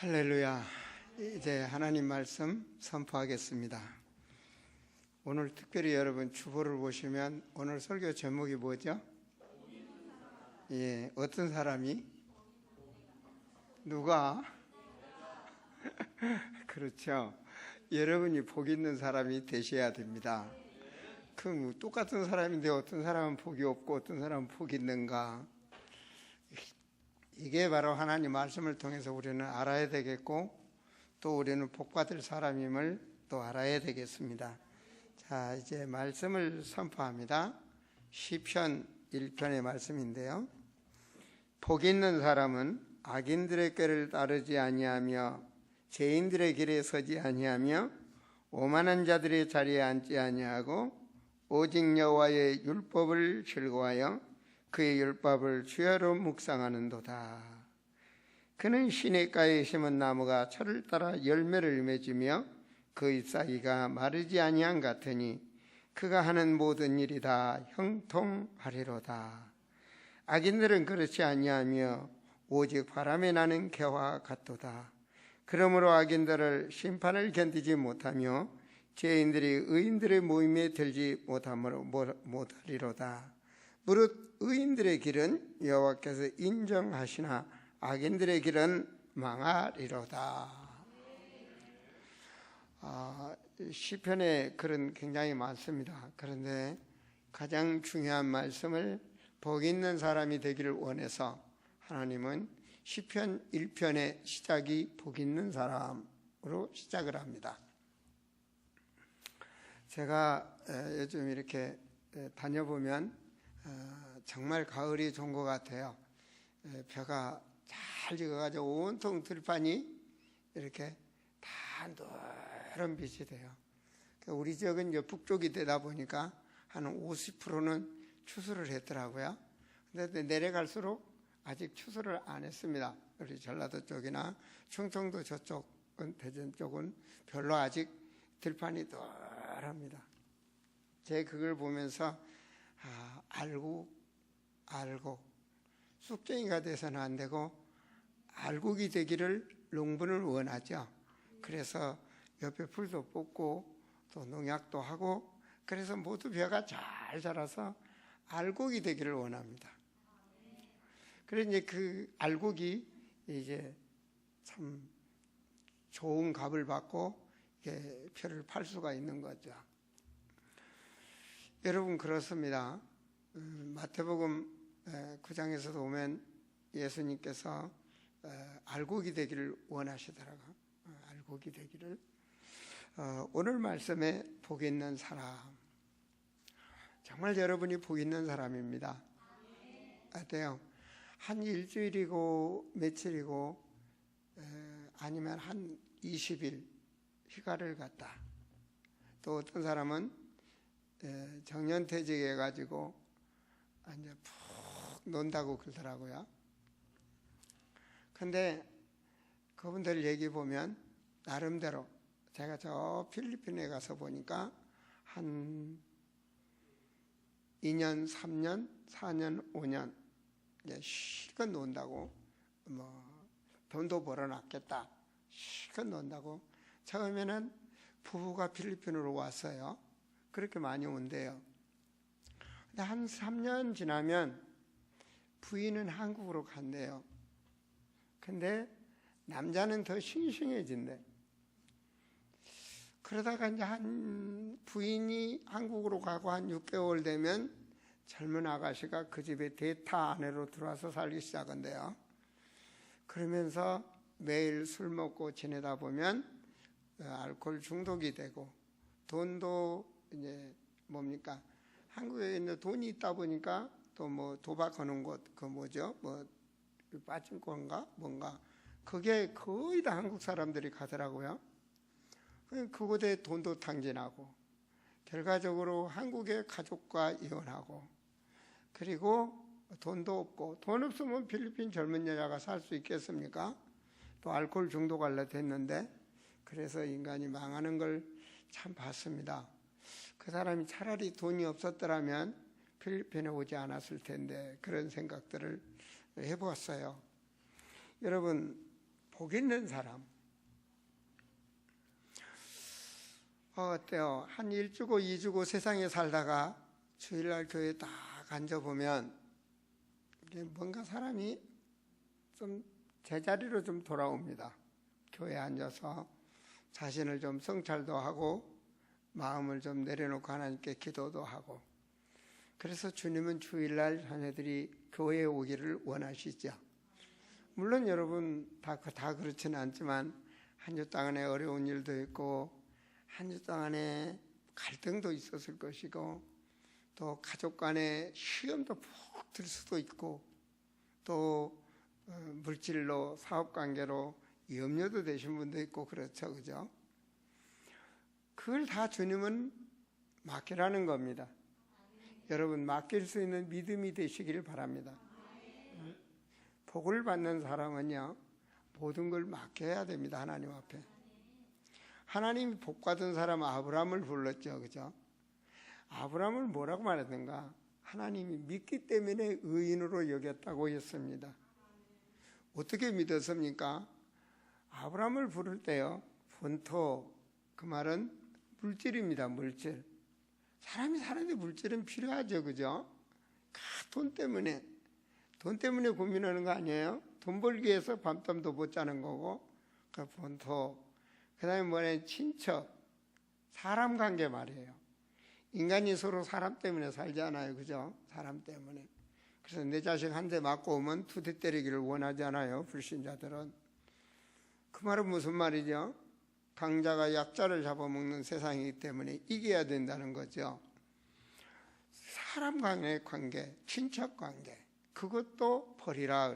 할렐루야. 이제 하나님 말씀 선포하겠습니다. 오늘 특별히 여러분 주보를 보시면 오늘 설교 제목이 뭐죠? 어떤 사람이? 누가? 그렇죠. 여러분이 복 있는 사람이 되셔야 됩니다. 그럼 똑같은 사람인데 어떤 사람은 복이 없고 어떤 사람은 복이 있는가? 이게 바로 하나님 말씀을 통해서 우리는 알아야 되겠고 또 우리는 복받을 사람임을 또 알아야 되겠습니다. 자, 이제 말씀을 선포합니다. 시편 1편의 말씀인데요. 복 있는 사람은 악인들의 꾀를 따르지 아니하며 죄인들의 길에 서지 아니하며 오만한 자들의 자리에 앉지 아니하고 오직 여호와의 율법을 즐거워하여 그의 율법을 주야로 묵상하는도다. 그는 시냇가에 심은 나무가 철을 따라 열매를 맺으며 그 잎사귀가 마르지 아니한 같으니 그가 하는 모든 일이 다 형통하리로다. 악인들은 그렇지 아니하며 오직 바람에 나는 개와 같도다. 그러므로 악인들을 심판을 견디지 못하며 죄인들이 의인들의 모임에 들지 못하리로다. 무릇 의인들의 길은 여호와께서 인정하시나 악인들의 길은 망하리로다. 시편에 글은 굉장히 많습니다. 그런데 가장 중요한 말씀을 복 있는 사람이 되기를 원해서 하나님은 시편 1편의 시작이 복 있는 사람으로 시작을 합니다. 제가 요즘 이렇게 다녀보면 정말 가을이 좋은 것 같아요. 벼가 잘 익어가지고 온통 들판이 이렇게 다 노란 빛이 돼요. 우리 지역은 이제 북쪽이 되다 보니까 한 50%는 추수를 했더라고요. 근데 내려갈수록 아직 추수를 안 했습니다. 우리 전라도 쪽이나 충청도 저쪽은, 대전 쪽은 별로 아직 들판이 노랍니다. 제 그걸 보면서 알고 쑥쟁이가 돼서는 안 되고 알곡이 되기를 농부는 원하죠. 그래서 옆에 풀도 뽑고 또 농약도 하고 그래서 모두 벼가 잘 자라서 알곡이 되기를 원합니다. 그래서 이제 그 알곡이 이제 참 좋은 값을 받고 벼를 팔 수가 있는 거죠. 여러분 그렇습니다. 마태복음 9장에서도 보면 예수님께서 알곡이 되기를 원하시더라고요. 알곡이 되기를. 오늘 말씀에 복 있는 사람, 정말 여러분이 복 있는 사람입니다. 어때요? 한 일주일이고 며칠이고 아니면 한 20일 휴가를 갔다. 또 어떤 사람은 정년퇴직해가지고 이제 푹 논다고 그러더라고요. 근데 그분들 얘기 보면 나름대로 제가 저 필리핀에 가서 보니까 한 2년, 3년, 4년, 5년 실컷 논다고 돈도 벌어놨겠다. 실컷 논다고. 처음에는 부부가 필리핀으로 왔어요. 그렇게 많이 온대요. 근데 한 3년 지나면 부인은 한국으로 간대요. 근데 남자는 더 싱싱해진대. 그러다가 이제 한 부인이 한국으로 가고 한 6개월 되면 젊은 아가씨가 그 집에 대타 아내로 들어와서 살기 시작한대요. 그러면서 매일 술 먹고 지내다 보면 알코올 중독이 되고 돈도 이제 뭡니까? 한국에 있는 돈이 있다 보니까 또 뭐 도박하는 곳, 그 뭐죠? 뭐 빠진권가 뭔가 그게 거의 다 한국 사람들이 가더라고요. 그곳에 돈도 탕진하고 결과적으로 한국의 가족과 이혼하고 그리고 돈도 없고 돈 없으면 필리핀 젊은 여자가 살 수 있겠습니까? 또 알코올 중독 알려 됐는데 그래서 인간이 망하는 걸 참 봤습니다. 그 사람이 차라리 돈이 없었더라면 필리핀에 오지 않았을 텐데 그런 생각들을 해보았어요. 여러분 복 있는 사람. 어때요? 한 1주고 2주고 세상에 살다가 주일날 교회에 딱 앉아보면 뭔가 사람이 좀 제자리로 좀 돌아옵니다. 교회에 앉아서 자신을 좀 성찰도 하고 마음을 좀 내려놓고 하나님께 기도도 하고. 그래서 주님은 주일날 자녀들이 교회에 오기를 원하시죠. 물론 여러분 다 그렇지는 않지만 한 주 동안에 어려운 일도 있고 한 주 동안에 갈등도 있었을 것이고 또 가족 간의 시험도 푹 들 수도 있고 또 물질로 사업관계로 염려도 되신 분도 있고 그렇죠. 그죠? 그걸 다 주님은 맡기라는 겁니다. 여러분 맡길 수 있는 믿음이 되시기를 바랍니다. 복을 받는 사람은요 모든 걸 맡겨야 됩니다. 하나님 앞에. 하나님이 복 받은 사람 아브라함을 불렀죠. 그죠? 아브라함을 뭐라고 말했는가? 하나님이 믿기 때문에 의인으로 여겼다고 했습니다. 어떻게 믿었습니까? 아브라함을 부를 때요 본토, 그 말은 물질입니다. 물질. 사람이 사는데 물질은 필요하죠. 그죠? 돈 때문에 고민하는 거 아니에요? 돈 벌기 위해서 밤잠도 못 자는 거고. 그 본토, 그 다음에 뭐냐, 친척, 사람 관계 말이에요. 인간이 서로 사람 때문에 살잖아요. 그죠? 사람 때문에. 그래서 내 자식 한 대 맞고 오면 2대 때리기를 원하지 않아요. 불신자들은. 그 말은 무슨 말이죠? 강자가 약자를 잡아먹는 세상이기 때문에 이겨야 된다는 거죠. 사람 간의 관계, 친척 관계, 그것도 버리라.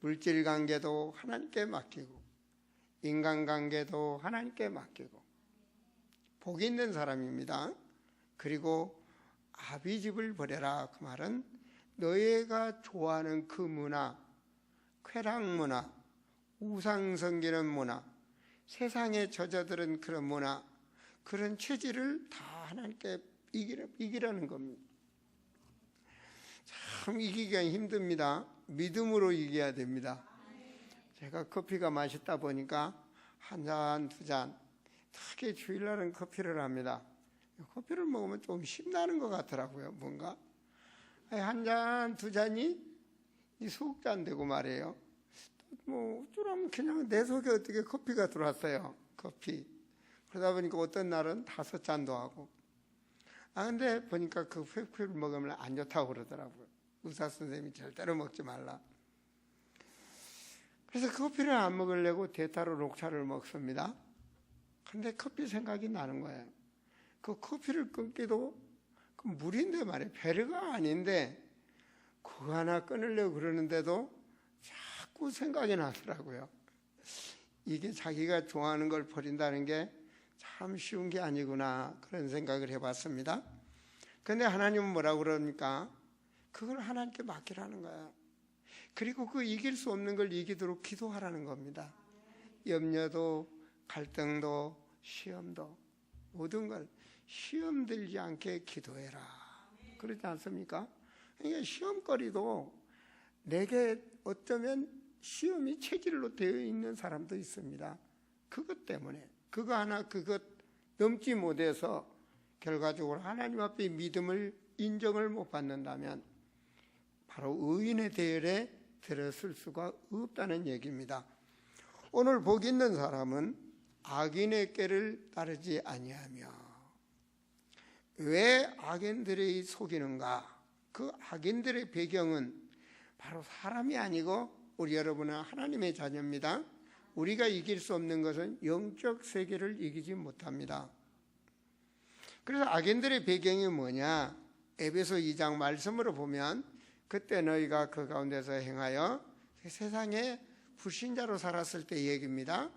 물질 관계도 하나님께 맡기고 인간 관계도 하나님께 맡기고. 복 있는 사람입니다. 그리고 아비집을 버려라. 그 말은 너희가 좋아하는 그 문화, 쾌락 문화, 우상 섬기는 문화, 세상에 젖어드는 그런 문화, 그런 체질을 다 하나님께 이기라는 겁니다. 참 이기기가 힘듭니다. 믿음으로 이겨야 됩니다. 제가 커피가 맛있다 보니까 한 잔, 두 잔, 특히 주일날은 커피를 합니다. 커피를 먹으면 좀 힘나는 것 같더라고요. 뭔가 한 잔, 두 잔이 이 속잔 되고 말이에요. 뭐 어쩌라면 그냥 내 속에 어떻게 커피가 들어왔어요. 커피. 그러다 보니까 어떤 날은 5잔도 하고. 근데 보니까 그 커피를 먹으면 안 좋다고 그러더라고요. 의사 선생님이 절대로 먹지 말라. 그래서 커피를 안 먹으려고 대타로 녹차를 먹습니다. 근데 커피 생각이 나는 거예요. 그 커피를 끊기도 그 물인데 말이에요. 배려가 아닌데 그거 하나 끊으려고 그러는데도 자꾸 생각이 나더라고요. 이게 자기가 좋아하는 걸 버린다는 게 참 쉬운 게 아니구나, 그런 생각을 해봤습니다. 그런데 하나님은 뭐라고 그럽니까? 그걸 하나님께 맡기라는 거예요. 그리고 그 이길 수 없는 걸 이기도록 기도하라는 겁니다. 염려도 갈등도 시험도 모든 걸 시험 들지 않게 기도해라. 그렇지 않습니까? 그러니까 시험거리도 내게 어쩌면 시험이 체질로 되어 있는 사람도 있습니다. 그것 때문에 그것 넘지 못해서 결과적으로 하나님 앞에 믿음을 인정을 못 받는다면 바로 의인의 대열에 들었을 수가 없다는 얘기입니다. 오늘 복 있는 사람은 악인의 꾀를 따르지 아니하며. 왜 악인들이 속이는가? 그 악인들의 배경은 바로 사람이 아니고 우리 여러분은 하나님의 자녀입니다. 우리가 이길 수 없는 것은 영적 세계를 이기지 못합니다. 그래서 악인들의 배경이 뭐냐? 에베소 2장 말씀으로 보면 그때 너희가 그 가운데서 행하여 세상에 불신자로 살았을 때 얘기입니다.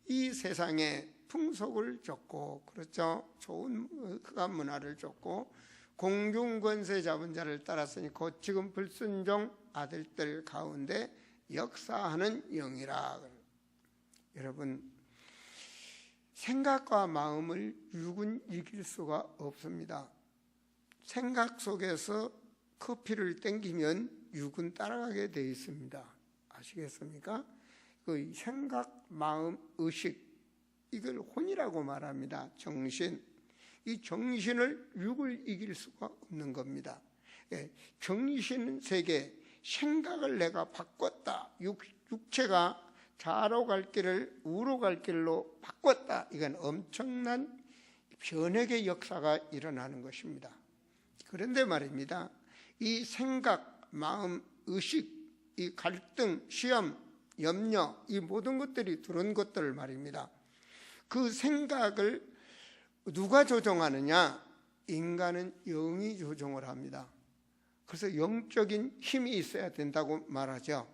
이 세상의 풍속을 쫓고, 그렇죠? 좋은 흑암 문화를 쫓고 공중권세 잡은 자를 따랐으니 곧 지금 불순종 아들들 가운데 역사하는 영이라. 여러분, 생각과 마음을 육은 이길 수가 없습니다. 생각 속에서 커피를 땡기면 육은 따라가게 되어 있습니다. 아시겠습니까? 그 생각, 마음, 의식, 이걸 혼이라고 말합니다. 정신. 이 정신을 육을 이길 수가 없는 겁니다. 정신 세계, 생각을 내가 바꿨다. 육체가 좌로 갈 길을 우로 갈 길로 바꿨다. 이건 엄청난 변혁의 역사가 일어나는 것입니다. 그런데 말입니다. 이 생각, 마음, 의식, 이 갈등, 시험, 염려, 이 모든 것들이 들어온 것들을 말입니다. 그 생각을 누가 조종하느냐? 인간은 영이 조종을 합니다. 그래서 영적인 힘이 있어야 된다고 말하죠.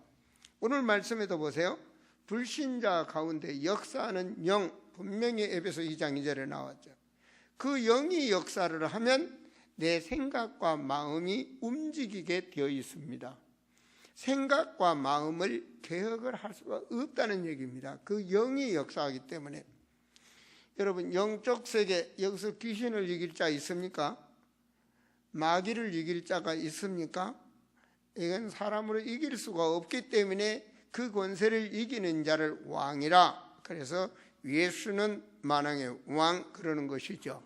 오늘 말씀에도 보세요. 불신자 가운데 역사하는 영, 분명히 에베소 2장 2절에 나왔죠. 그 영이 역사를 하면 내 생각과 마음이 움직이게 되어 있습니다. 생각과 마음을 개혁을 할 수가 없다는 얘기입니다. 그 영이 역사하기 때문에. 여러분, 영적 세계, 여기서 귀신을 이길 자 있습니까? 마귀를 이길 자가 있습니까? 이건 사람으로 이길 수가 없기 때문에 그 권세를 이기는 자를 왕이라, 그래서 예수는 만왕의 왕, 그러는 것이죠.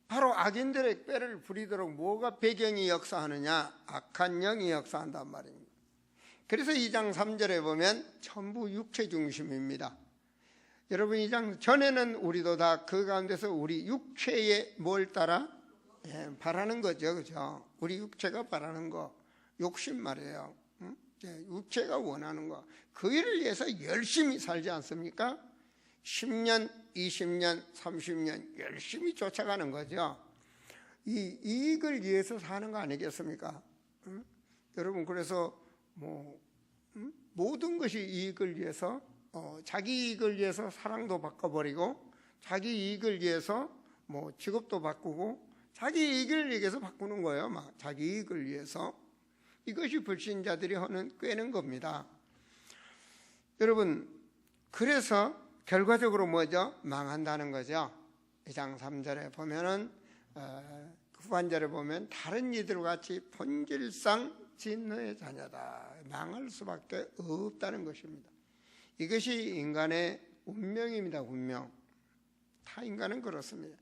바로 악인들의 꾀를 부리도록 뭐가 배경이 역사하느냐? 악한 영이 역사한단 말입니다. 그래서 2장 3절에 보면 전부 육체 중심입니다. 여러분, 2장 전에는 우리도 다 그 가운데서 우리 육체에 뭘 따라? 바라는 거죠. 그죠? 우리 육체가 바라는 거, 욕심 말이에요. 육체가 원하는 거. 그 일을 위해서 열심히 살지 않습니까? 10년, 20년, 30년 열심히 쫓아가는 거죠. 이 이익을 위해서 사는 거 아니겠습니까? 여러분, 그래서 모든 것이 이익을 위해서, 자기 이익을 위해서 사랑도 바꿔버리고, 자기 이익을 위해서 직업도 바꾸고, 자기 이익을 위해서 바꾸는 거예요. 막 자기 이익을 위해서. 이것이 불신자들이 하는 꾀는 겁니다. 여러분, 그래서 결과적으로 뭐죠? 망한다는 거죠. 2장 3절에 보면은, 후반절에 보면 다른 이들과 같이 본질상 진노의 자녀다. 망할 수밖에 없다는 것입니다. 이것이 인간의 운명입니다. 운명. 다 인간은 그렇습니다.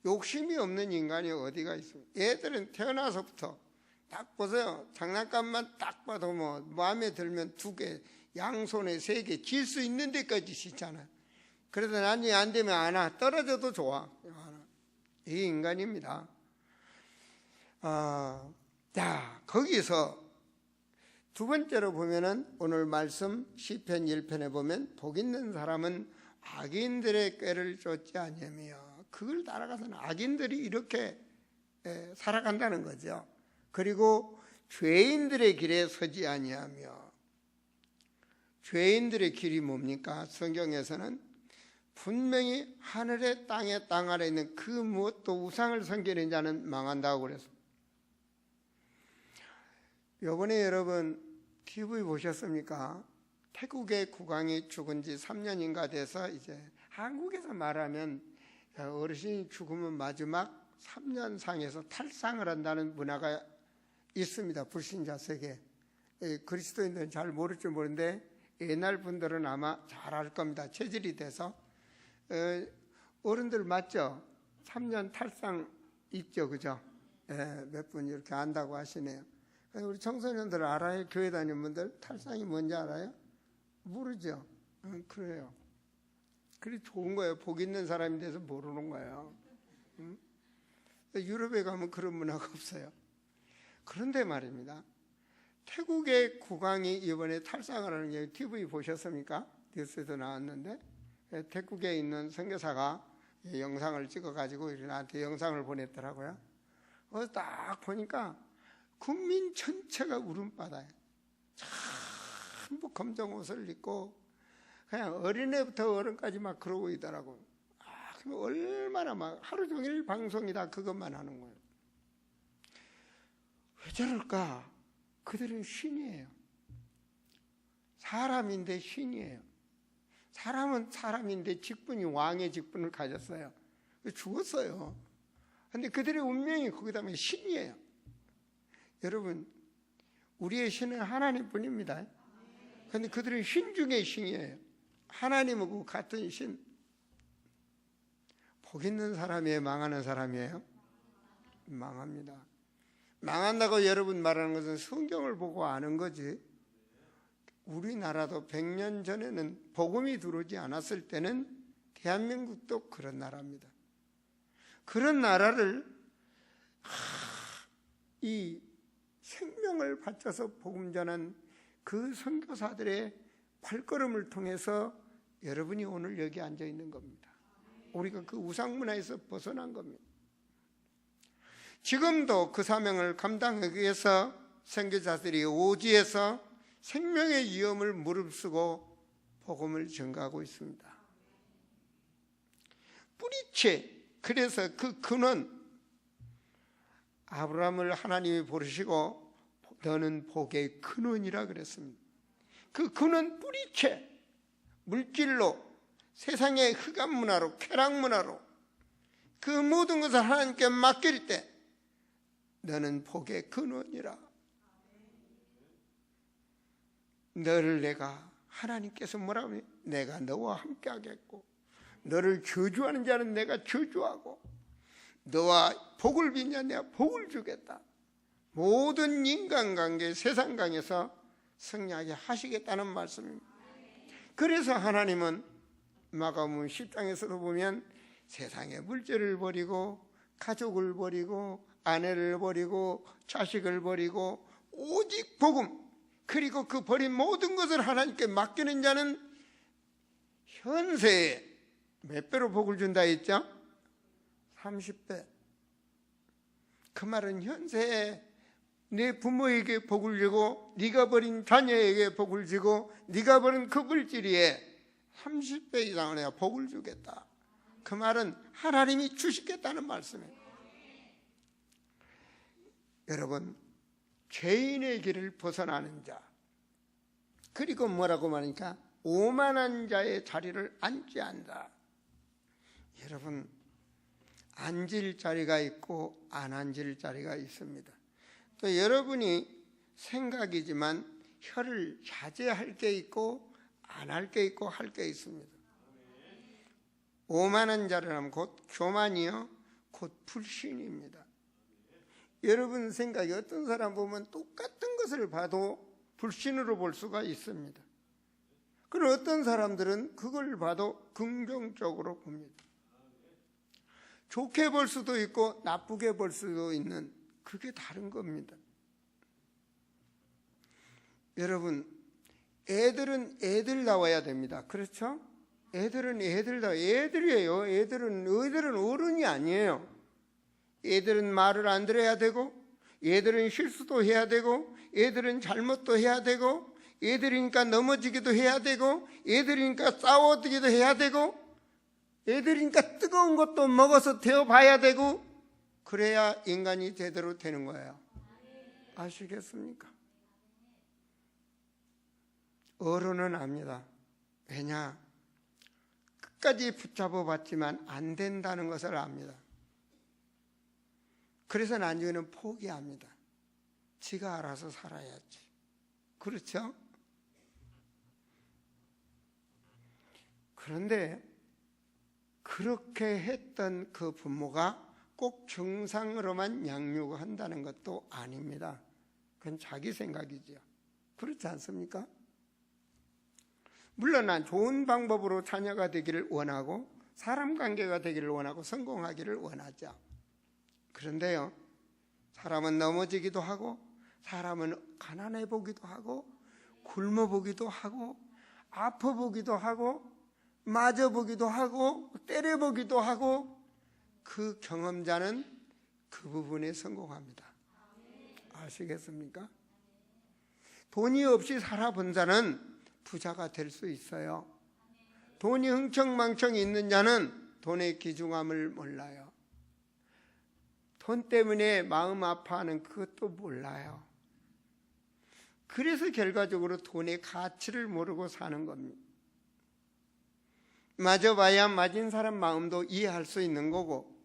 욕심이 없는 인간이 어디가 있습니까? 애들은 태어나서부터 딱 보세요. 장난감만 딱 봐도 마음에 들면 2개, 양손에 3개 질 수 있는 데까지 싣잖아요. 그래도 나중에 안 되면 안 와. 떨어져도 좋아. 이 인간입니다. 자, 거기서 두 번째로 보면은 오늘 말씀 시편 1편에 보면 복 있는 사람은 악인들의 꾀를 쫓지 아니하며, 그걸 따라가서는 악인들이 이렇게 살아간다는 거죠. 그리고 죄인들의 길에 서지 아니하며, 죄인들의 길이 뭡니까? 성경에서는 분명히 하늘의 땅에 땅 아래 있는 그 무엇도 우상을 섬기는 자는 망한다고 그랬습니다. 요번에 여러분 TV 보셨습니까? 태국의 국왕이 죽은 지 3년인가 돼서 이제 한국에서 말하면 어르신이 죽으면 마지막 3년 상에서 탈상을 한다는 문화가 있습니다. 불신자 세계. 그리스도인들은 잘 모를지 모르는데 옛날 분들은 아마 잘 알 겁니다. 체질이 돼서. 어른들 맞죠? 3년 탈상 있죠, 그죠? 몇 분 이렇게 안다고 하시네요. 우리 청소년들 알아요? 교회 다니는 분들 탈상이 뭔지 알아요? 모르죠? 그래요. 그래 좋은 거예요. 복 있는 사람이 돼서 모르는 거예요. 유럽에 가면 그런 문화가 없어요. 그런데 말입니다. 태국의 국왕이 이번에 탈상을 하는 게 TV 보셨습니까? 뉴스에도 나왔는데, 태국에 있는 선교사가 영상을 찍어가지고 나한테 영상을 보냈더라고요. 딱 보니까 국민 전체가 울음바다예요. 전부 검정 옷을 입고 그냥 어린애부터 어른까지 막 그러고 있더라고요. 그럼 얼마나 막 하루 종일 방송이다 그것만 하는 거예요. 왜 저럴까? 그들은 신이에요. 사람인데 신이에요. 사람은 사람인데 직분이 왕의 직분을 가졌어요. 죽었어요. 그런데 그들의 운명이 거기다 보면 신이에요. 여러분, 우리의 신은 하나님뿐입니다. 그런데 그들은 신 중에 신이에요. 하나님하고 같은 신. 복 있는 사람이에요, 망하는 사람이에요? 망합니다. 망한다고 여러분 말하는 것은 성경을 보고 아는 거지. 우리나라도 100년 전에는 복음이 들어오지 않았을 때는 대한민국도 그런 나라입니다. 그런 나라를 이 생명을 바쳐서 복음 전한 그 선교사들의 발걸음을 통해서 여러분이 오늘 여기 앉아 있는 겁니다. 우리가 그 우상 문화에서 벗어난 겁니다. 지금도 그 사명을 감당하기 위해서 선교사들이 오지에서 생명의 위험을 무릅쓰고 복음을 전가하고 있습니다. 뿌리채, 그래서 그 근원, 아브라함을 하나님이 부르시고 너는 복의 근원이라 그랬습니다. 그 근원 뿌리채, 물질로, 세상의 흑암 문화로, 쾌락 문화로 그 모든 것을 하나님께 맡길 때 너는 복의 근원이라. 너를 내가, 하나님께서 뭐라고 하면 내가 너와 함께 하겠고, 너를 저주하는 자는 내가 저주하고, 너와 복을 빚냐 내가 복을 주겠다. 모든 인간관계, 세상관계에서 승리하게 하시겠다는 말씀입니다. 그래서 하나님은 마가복음 10장에서도 보면 세상의 물질을 버리고 가족을 버리고 아내를 버리고 자식을 버리고 오직 복음, 그리고 그 버린 모든 것을 하나님께 맡기는 자는 현세에 몇 배로 복을 준다 했죠? 30배. 그 말은 현세에 내 부모에게 복을 주고 네가 버린 자녀에게 복을 주고 네가 버린 그 물질에 30배 이상을 내가 복을 주겠다. 그 말은 하나님이 주시겠다는 말씀이에요. 여러분, 죄인의 길을 벗어나는 자, 그리고 뭐라고 말하니까 오만한 자의 자리를 앉지 않다. 여러분, 앉을 자리가 있고 안 앉을 자리가 있습니다. 또 여러분이 생각이지만 혀를 자제할 게 있고 안 할 게 있고 할 게 있습니다. 오만한 자를 하면 곧 교만이요, 곧 불신입니다. 여러분 생각이, 어떤 사람 보면 똑같은 것을 봐도 불신으로 볼 수가 있습니다. 그리고 어떤 사람들은 그걸 봐도 긍정적으로 봅니다. 좋게 볼 수도 있고 나쁘게 볼 수도 있는, 그게 다른 겁니다. 여러분, 애들은 애들 나와야 됩니다. 그렇죠? 애들은 애들다. 애들이에요. 애들은 어른이 아니에요. 애들은 말을 안 들어야 되고, 애들은 실수도 해야 되고, 애들은 잘못도 해야 되고, 애들이니까 넘어지기도 해야 되고, 애들이니까 싸워지기도 해야 되고, 애들이니까 뜨거운 것도 먹어서 데워봐야 되고, 그래야 인간이 제대로 되는 거예요. 아시겠습니까? 어른은 압니다. 왜냐? 끝까지 붙잡아 봤지만 안 된다는 것을 압니다. 그래서 나중에는 포기합니다. 지가 알아서 살아야지. 그렇죠? 그런데 그렇게 했던 그 부모가 꼭 정상으로만 양육한다는 것도 아닙니다. 그건 자기 생각이죠. 그렇지 않습니까? 물론 난 좋은 방법으로 자녀가 되기를 원하고 사람 관계가 되기를 원하고 성공하기를 원하죠. 그런데요, 사람은 넘어지기도 하고, 사람은 가난해 보기도 하고, 굶어 보기도 하고, 아파 보기도 하고, 맞아 보기도 하고, 때려 보기도 하고, 그 경험자는 그 부분에 성공합니다. 아시겠습니까? 돈이 없이 살아본 자는 부자가 될 수 있어요. 돈이 흥청망청 있는 자는 돈의 귀중함을 몰라요. 돈 때문에 마음 아파하는 그것도 몰라요. 그래서 결과적으로 돈의 가치를 모르고 사는 겁니다. 맞아봐야 맞은 사람 마음도 이해할 수 있는 거고,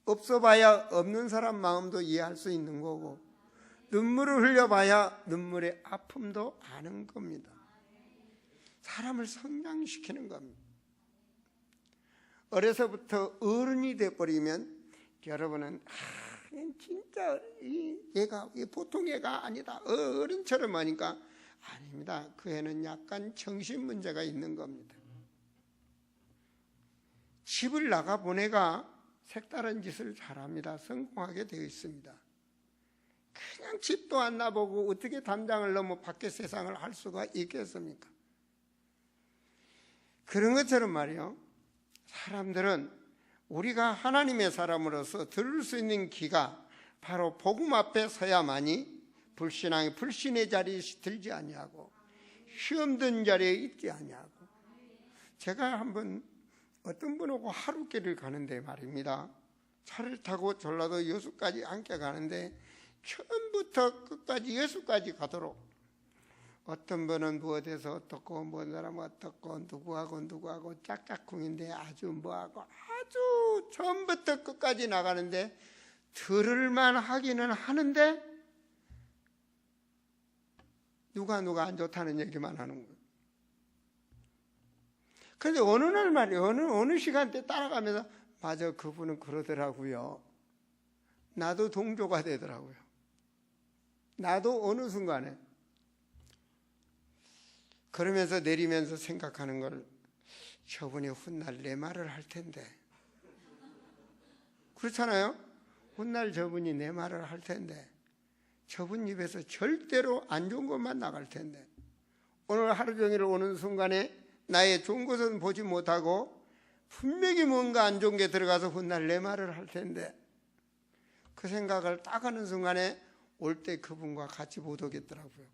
없어봐야 없는 사람 마음도 이해할 수 있는 거고, 눈물을 흘려봐야 눈물의 아픔도 아는 겁니다. 사람을 성장시키는 겁니다. 어려서부터 어른이 돼버리면 여러분은 진짜 얘가 보통 애가 아니다, 어른처럼 하니까 아닙니다. 그 애는 약간 정신 문제가 있는 겁니다. 집을 나가 보내가 색다른 짓을 잘합니다. 성공하게 되어 있습니다. 그냥 집도 안 나보고 어떻게 담장을 넘어 밖에 세상을 할 수가 있겠습니까? 그런 것처럼 말이요, 사람들은 우리가 하나님의 사람으로서 들을 수 있는 귀가 바로 복음 앞에 서야만이 불신의 자리에 들지 아니하고 시험 든 자리에 있지 아니하고. 제가 한번 어떤 분하고 하루길을 가는데 말입니다, 차를 타고 전라도 여수까지 함께 가는데 처음부터 끝까지 여수까지 가도록 어떤 분은 무엇에서 어떻고 뭔 사람은 어떻고 누구하고 짝짝꿍인데 아주 뭐하고 아주 처음부터 끝까지 나가는데 들을만 하기는 하는데 누가 안 좋다는 얘기만 하는 거예요. 그런데 어느 날 말이에요, 어느 시간대 따라가면서 맞아, 그분은 그러더라고요. 나도 동조가 되더라고요. 나도 어느 순간에 그러면서 내리면서 생각하는 걸, 저분이 훗날 내 말을 할 텐데. 그렇잖아요? 훗날 저분이 내 말을 할 텐데 저분 입에서 절대로 안 좋은 것만 나갈 텐데, 오늘 하루 종일 오는 순간에 나의 좋은 것은 보지 못하고 분명히 뭔가 안 좋은 게 들어가서 훗날 내 말을 할 텐데, 그 생각을 딱 하는 순간에 올 때 그분과 같이 못 오겠더라고요.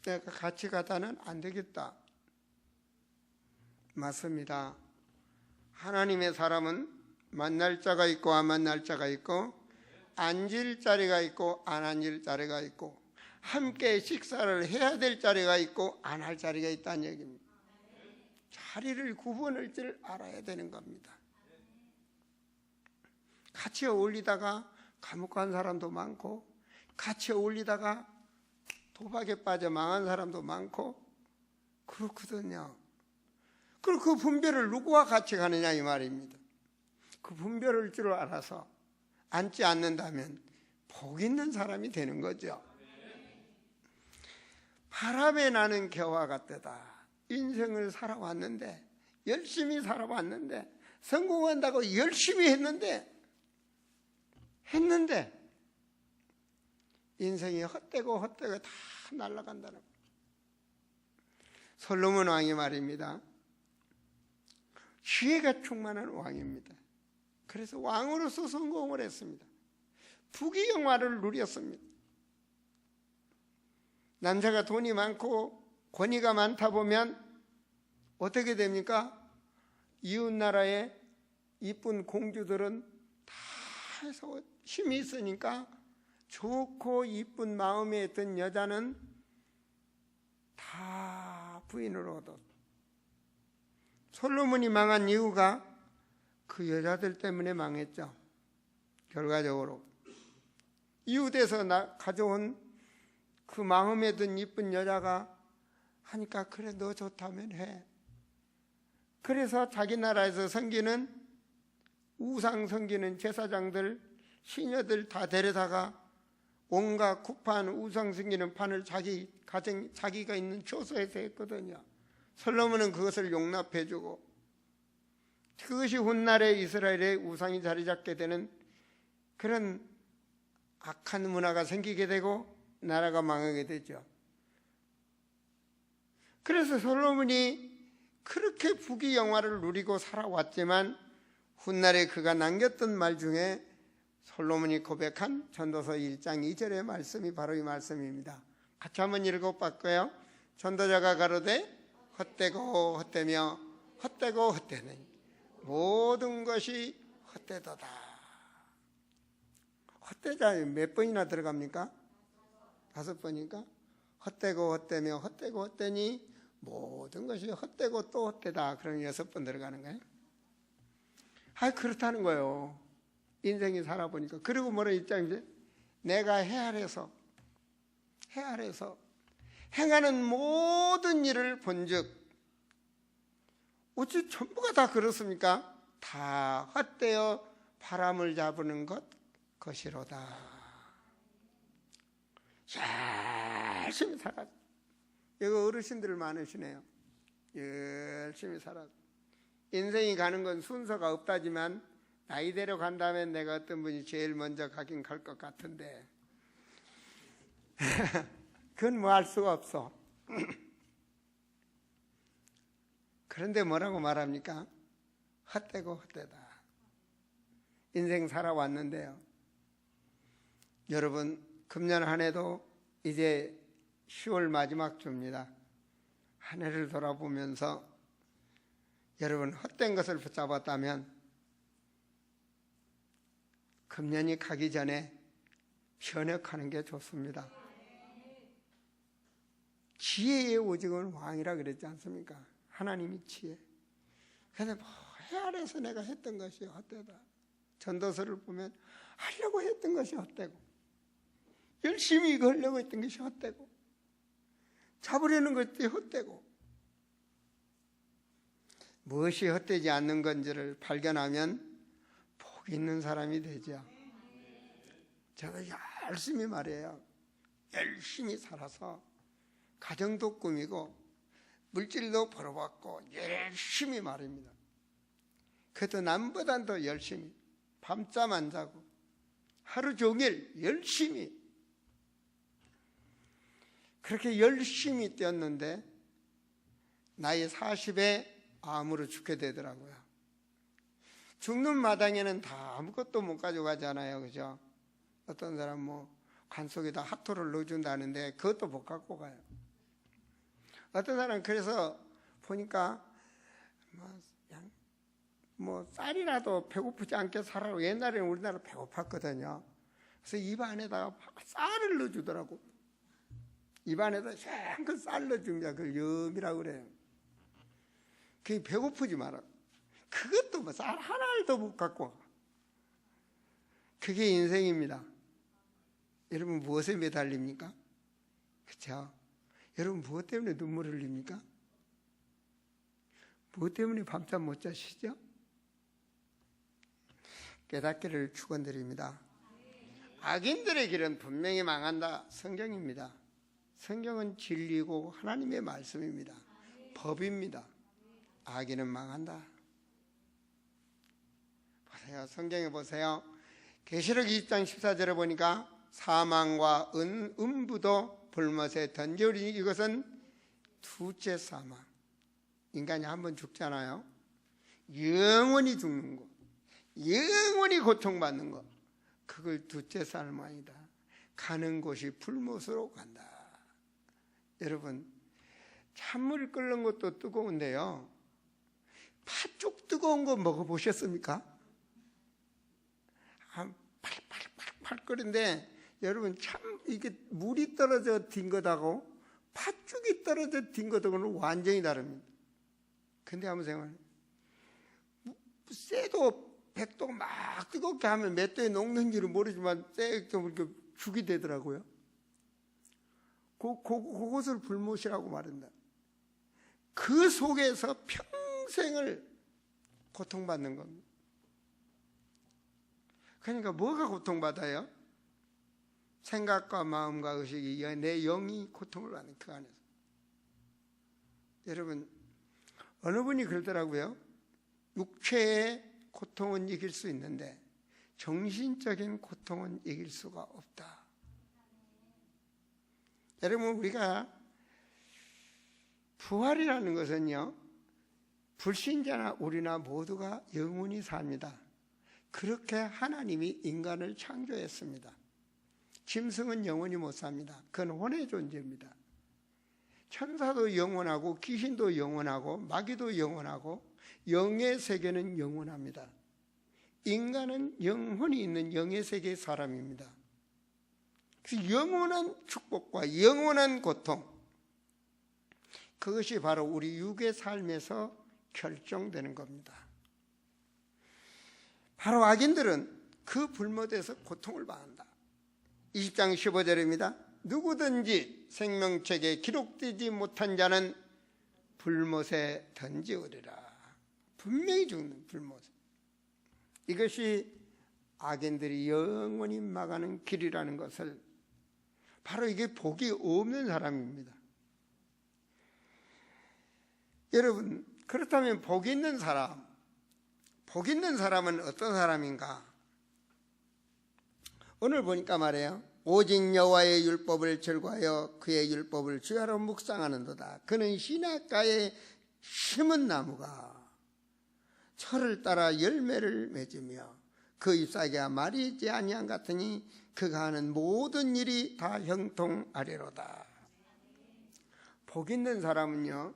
내가 같이 가다는 안 되겠다. 맞습니다. 하나님의 사람은 만날 자가 있고 안 만날 자가 있고, 앉을 자리가 있고 안 앉을 자리가 있고, 함께 식사를 해야 될 자리가 있고 안 할 자리가 있다는 얘기입니다. 자리를 구분할 줄 알아야 되는 겁니다. 같이 어울리다가 감옥 간 사람도 많고, 같이 어울리다가 도박에 빠져 망한 사람도 많고 그렇거든요. 그리고 그 분별을 누구와 같이 가느냐 이 말입니다. 그 분별할 줄 알아서 앉지 않는다면 복 있는 사람이 되는 거죠. 바람에 나는 겨와 같다. 인생을 살아왔는데, 열심히 살아왔는데, 성공한다고 열심히 했는데 인생이 헛되고 다 날아간다는 거예요. 솔로몬 왕이 말입니다, 지혜가 충만한 왕입니다. 그래서 왕으로서 성공을 했습니다. 부귀영화를 누렸습니다. 남자가 돈이 많고 권위가 많다 보면 어떻게 됩니까? 이웃나라의 이쁜 공주들은 다 해서 힘이 있으니까 좋고 이쁜 마음에 있던 여자는 다 부인을 얻었어. 솔로몬이 망한 이유가 그 여자들 때문에 망했죠. 결과적으로 이웃에서 가져온 그 마음에 든 이쁜 여자가 하니까 그래, 너 좋다면 해. 그래서 자기 나라에서 섬기는 우상 섬기는 제사장들, 시녀들 다 데려다가 온갖 쿠판, 우상 섬기는 판을 자기가 있는 초소에서 했거든요. 솔로몬은 그것을 용납해주고, 그것이 훗날에 이스라엘의 우상이 자리 잡게 되는 그런 악한 문화가 생기게 되고 나라가 망하게 되죠. 그래서 솔로몬이 그렇게 부귀영화를 누리고 살아왔지만 훗날에 그가 남겼던 말 중에 솔로몬이 고백한 전도서 1장 2절의 말씀이 바로 이 말씀입니다. 같이 한번 읽어볼까요? 전도자가 가로되 헛되고 헛되며 헛되고 헛되는 모든 것이 헛되도다. 헛되자 몇 번이나 들어갑니까? 5번인가? 헛되고 헛되며 헛되고 헛되니 모든 것이 헛되고 또 헛되다. 그러면 6번 들어가는 거예요. 그렇다는 거예요. 인생이 살아보니까. 그리고 뭐라 입장이지? 내가 헤아려서 행하는 모든 일을 본즉 어찌 전부가 다 그렇습니까? 다 헛되어 바람을 잡으는 것이로다. 열심히 살아. 이거 어르신들 많으시네요. 열심히 살아. 인생이 가는 건 순서가 없다지만 나이대로 간다면 내가 어떤 분이 제일 먼저 가긴 갈 것 같은데 그건 뭐 할 수가 없어. 그런데 뭐라고 말합니까? 헛되고 헛되다. 인생 살아왔는데요. 여러분, 금년 한 해도 이제 10월 마지막 주입니다. 한 해를 돌아보면서 여러분 헛된 것을 붙잡았다면 금년이 가기 전에 현역하는 게 좋습니다. 지혜의 오직은 왕이라 그랬지 않습니까? 하나님이 지혜. 그런데 해 아래서 내가 했던 것이 헛되다. 전도서를 보면 하려고 했던 것이 헛되고 열심히 이거 하려고 했던 것이 헛되고 잡으려는 것이 헛되고 무엇이 헛되지 않는 건지를 발견하면 복 있는 사람이 되죠. 제가 열심히 말해요. 열심히 살아서 가정도 꾸미고 물질도 벌어봤고 열심히 말입니다. 그래도 남보다 더 열심히 밤잠 안 자고 하루 종일 열심히 그렇게 열심히 뛰었는데 나이 40에 암으로 죽게 되더라고요. 죽는 마당에는 다 아무것도 못 가져가잖아요. 그죠? 어떤 사람 관 속에다 하토를 넣어준다는데 그것도 못 갖고 가요. 어떤 사람은 그래서 보니까 쌀이라도 배고프지 않게 살아라고. 옛날에는 우리나라 배고팠거든요. 그래서 입 안에다가 쌀을 넣어주더라고. 입 안에다 샹긋 쌀 넣어줍니다. 그걸 염이라고 그래요. 그게 배고프지 마라. 그것도 쌀 하나도 못 갖고 가. 그게 인생입니다. 여러분 무엇에 매달립니까? 그렇죠? 여러분 무엇 때문에 눈물을 흘립니까? 무엇 때문에 밤잠 못 자시죠? 깨닫기를 축원드립니다. 악인들의 길은 분명히 망한다. 성경입니다. 성경은 진리고 하나님의 말씀입니다. 법입니다. 악인은 망한다. 보세요. 성경에 보세요. 계시록 20장 14절에 보니까 사망과 음부도 불못에 던져오리니 이것은 두째 사망. 인간이 한번 죽잖아요. 영원히 죽는 것, 영원히 고통받는 것, 그걸 두째 사망이다. 가는 곳이 불못으로 간다. 여러분 찬물 끓는 것도 뜨거운데요, 팥죽 뜨거운 거 먹어보셨습니까? 팔팔팔팔 끓는데 여러분 참 이게 물이 떨어져 딘 것하고 팥죽이 떨어져 딘 것하고는 완전히 다릅니다. 근데 한번 생각해요. 쇠도 100도 막 뜨겁게 하면 몇 도에 녹는지는 모르지만 쇠 좀 이렇게 죽이 되더라고요. 그것을 불못이라고 말한다. 그 속에서 평생을 고통받는 겁니다. 그러니까 뭐가 고통받아요? 생각과 마음과 의식이 내 영이 고통을 받는 그 안에서. 여러분 어느 분이 그러더라고요. 육체의 고통은 이길 수 있는데 정신적인 고통은 이길 수가 없다. 여러분 우리가 부활이라는 것은요, 불신자나 우리나 모두가 영원히 삽니다. 그렇게 하나님이 인간을 창조했습니다. 짐승은 영원히 못 삽니다. 그건 혼의 존재입니다. 천사도 영원하고 귀신도 영원하고 마귀도 영원하고 영의 세계는 영원합니다. 인간은 영혼이 있는 영의 세계의 사람입니다. 그래서 영원한 축복과 영원한 고통, 그것이 바로 우리 육의 삶에서 결정되는 겁니다. 바로 악인들은 그 불못에서 고통을 받는다. 20장 15절입니다. 누구든지 생명책에 기록되지 못한 자는 불못에 던지우리라. 분명히 죽는 불못. 이것이 악인들이 영원히 막아는 길이라는 것을, 바로 이게 복이 없는 사람입니다. 여러분, 그렇다면 복 있는 사람은 어떤 사람인가? 오늘 보니까 말이에요. 오직 여호와의 율법을 즐거워하여 그의 율법을 주야로 묵상하는도다. 그는 시냇가에 심은 나무가 철을 따라 열매를 맺으며 그 잎사귀가 마르지 아니한 같으니 그가 하는 모든 일이 다 형통하리로다. 복 있는 사람은요,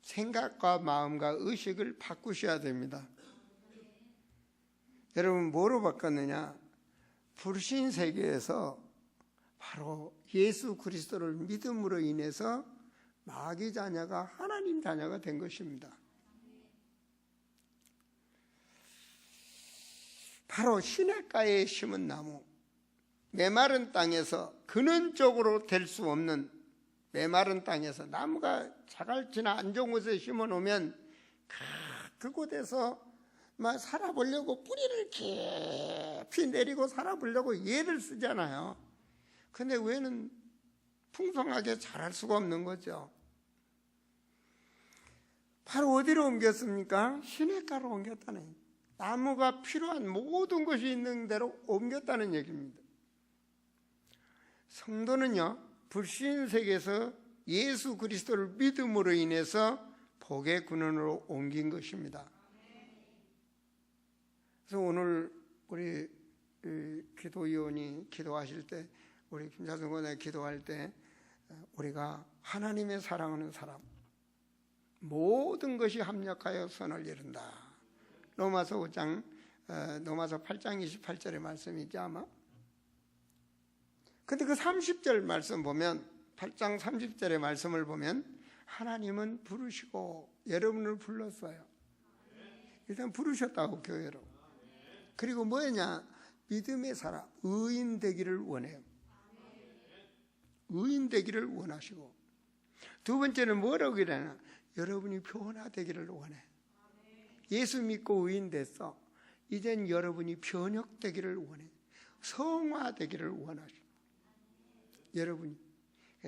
생각과 마음과 의식을 바꾸셔야 됩니다. 여러분, 뭐로 바꿨느냐? 불신 세계에서 바로 예수 그리스도를 믿음으로 인해서 마귀 자녀가 하나님 자녀가 된 것입니다. 바로 시냇가에 심은 나무, 메마른 땅에서 근원적으로 될 수 없는 메마른 땅에서 나무가 자갈치나 안 좋은 곳에 심어놓으면 그곳에서 막 살아보려고 뿌리를 깊이 내리고 살아보려고 얘를 쓰잖아요. 근데 왜는 풍성하게 자랄 수가 없는 거죠. 바로 어디로 옮겼습니까? 시냇가로 옮겼다는, 나무가 필요한 모든 것이 있는 데로 옮겼다는 얘기입니다. 성도는요, 불신 세계에서 예수 그리스도를 믿음으로 인해서 복의 근원으로 옮긴 것입니다. 그래서 오늘 우리 기도위원이 기도하실 때, 우리 김자순 권사님 기도할 때, 우리가 하나님의 사랑하는 사람, 모든 것이 합력하여 선을 이룬다. 로마서 8장 28절의 말씀이죠 아마. 근데 그 30절 말씀 보면, 8장 30절의 말씀을 보면 하나님은 부르시고 여러분을 불렀어요. 일단 부르셨다고, 교회로. 그리고 뭐냐? 믿음의 사람, 의인 되기를 원해요. 의인 되기를 원하시고, 두 번째는 뭐라고 그러나? 여러분이 변화되기를 원해. 예수 믿고 의인 됐어. 이젠 여러분이 변혁되기를 원해. 성화되기를 원하시고, 여러분이